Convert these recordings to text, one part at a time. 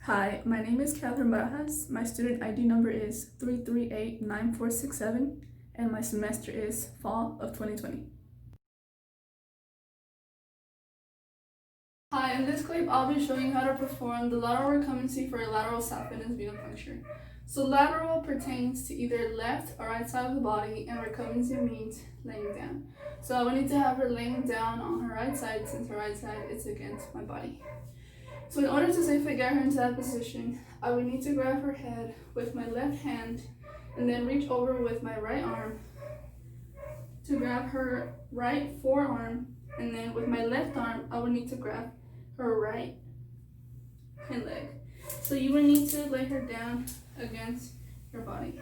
Hi, my name is Catherine Barajas. My student ID number is 3389467 and my semester is fall of 2020. Hi, in this clip I'll be showing you how to perform the lateral recumbency for a lateral saphenous venipuncture. So lateral pertains to either left or right side of the body, and recumbency means laying down. So I will need to have her laying down on her right side since her right side is against my body. So in order to safely get her into that position, I would need to grab her head with my left hand and then reach over with my right arm to grab her right forearm, and then with my left arm, I would need to grab her right hind leg. So you would need to lay her down against your body.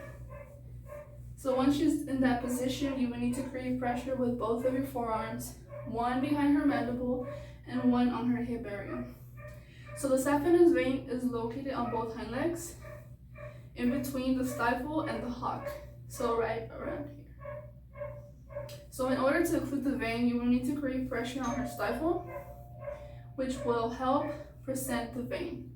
So once she's in that position, you would need to create pressure with both of your forearms, one behind her mandible and one on her hip area. So the saphenous vein is located on both hind legs, in between the stifle and the hock, so right around here. So in order to occlude the vein, you will need to create pressure on her stifle, which will help present the vein.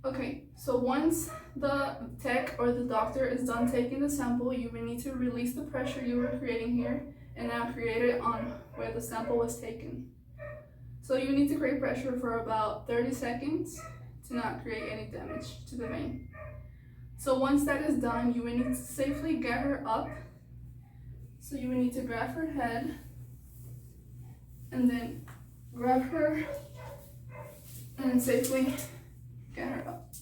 Okay, so once the tech or the doctor is done taking the sample, you will need to release the pressure you were creating here and now create it on where the sample was taken. So you need to create pressure for about 30 seconds to not create any damage to the vein. So once that is done, you will need to safely get her up. So you will need to grab her head and then grab her and safely get her up.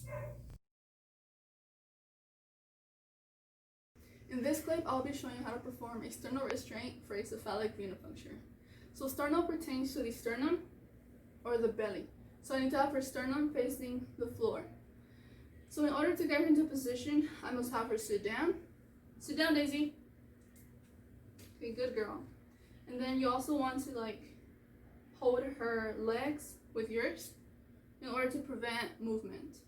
In this clip, I'll be showing you how to perform a sternal restraint for a cephalic venipuncture. So sternal pertains to the sternum or the belly. So I need to have her sternum facing the floor. So in order to get her into position, I must have her sit down. Sit down, Daisy. Okay, good girl. And then you also want to hold her legs with yours in order to prevent movement.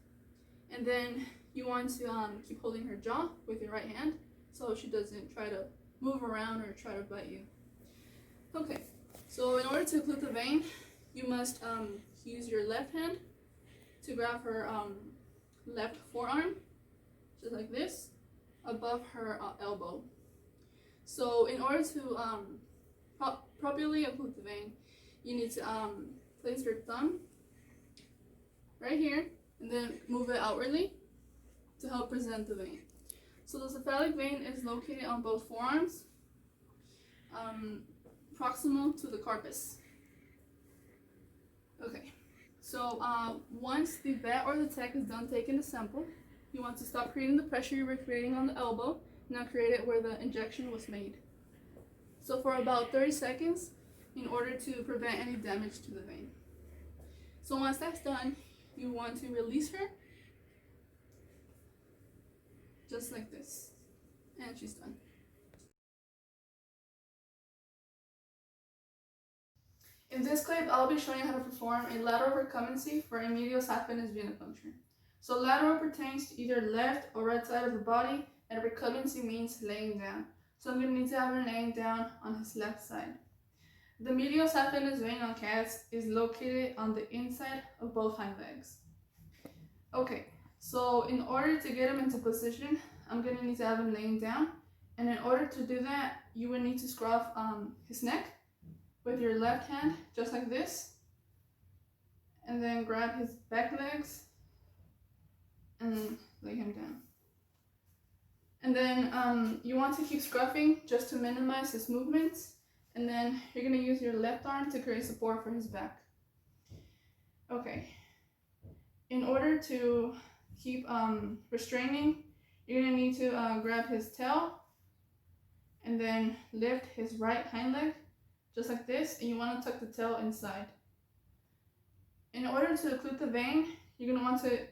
And then you want to keep holding her jaw with your right hand so she doesn't try to move around or try to bite you. Okay, so in order to occlude the vein, you must use your left hand to grab her left forearm, just like this, above her elbow. So in order to properly occlude the vein, you need to place your thumb right here and then move it outwardly to help present the vein. So the cephalic vein is located on both forearms, proximal to the carpus. Okay, so once the vet or the tech is done taking the sample, you want to stop creating the pressure you were creating on the elbow. Now create it where the injection was made. So for about 30 seconds in order to prevent any damage to the vein. So once that's done, you want to release her, just like this, and she's done. In this clip, I'll be showing you how to perform a lateral recumbency for a medial saphenous venipuncture. So lateral pertains to either left or right side of the body, and recumbency means laying down. So I'm going to need to have her laying down on his left side. The medial saphenous vein on cats is located on the inside of both hind legs. Okay, so in order to get him into position, I'm going to need to have him laying down. And in order to do that, you will need to scruff his neck with your left hand, just like this. And then grab his back legs and lay him down. And then you want to keep scruffing just to minimize his movements. And then you're going to use your left arm to create support for his back. Okay. In order to keep restraining, you're going to need to grab his tail and then lift his right hind leg, just like this, and you want to tuck the tail inside. In order to occlude the vein, you're going to want to,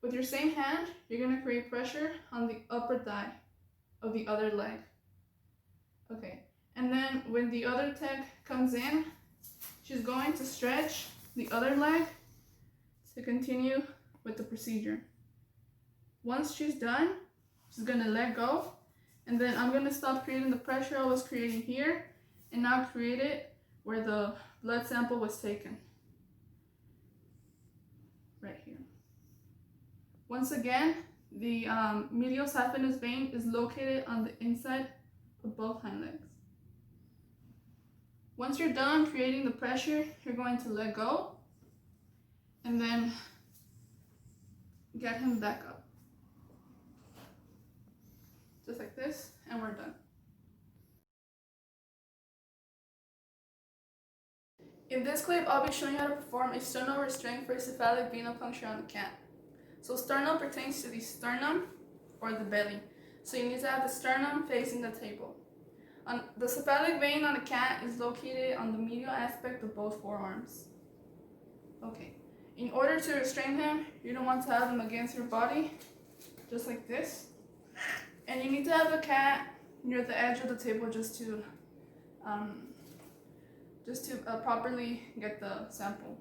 with your same hand, you're going to create pressure on the upper thigh of the other leg. Okay, and then when the other tech comes in, she's going to stretch the other leg to continue with the procedure. Once she's done, she's going to let go, and then I'm going to stop creating the pressure I was creating here and now create it where the blood sample was taken, right here. Once again, the medial saphenous vein is located on the inside of both hind legs. Once you're done creating the pressure, you're going to let go and then get him back up. Just like this, and we're done. In this clip, I'll be showing you how to perform a sternal restraint for a cephalic venipuncture on the cat. So sternum pertains to the sternum or the belly. So you need to have the sternum facing the table. The cephalic vein on a cat is located on the medial aspect of both forearms. Okay. In order to restrain him, you don't want to have him against your body, just like this. And you need to have the cat near the edge of the table just to properly get the sample.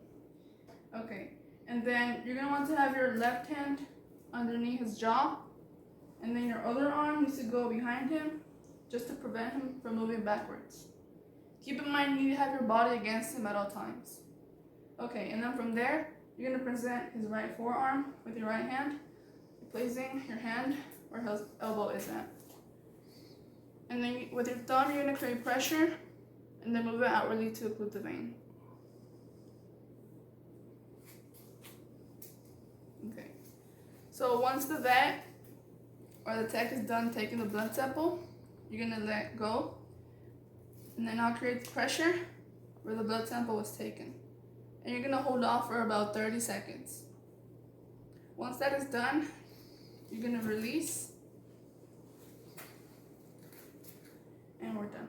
Okay, and then you're gonna want to have your left hand underneath his jaw, and then your other arm needs to go behind him just to prevent him from moving backwards. Keep in mind you need to have your body against him at all times. Okay, and then from there, you're gonna present his right forearm with your right hand, placing your hand where his elbow is at. And then with your thumb, you're gonna create pressure and then move it outwardly to occlude the vein. Okay. So once the vet or the tech is done taking the blood sample, you're gonna let go, and then I'll create pressure where the blood sample was taken. And you're gonna hold off for about 30 seconds. Once that is done, you're gonna release, and we're done.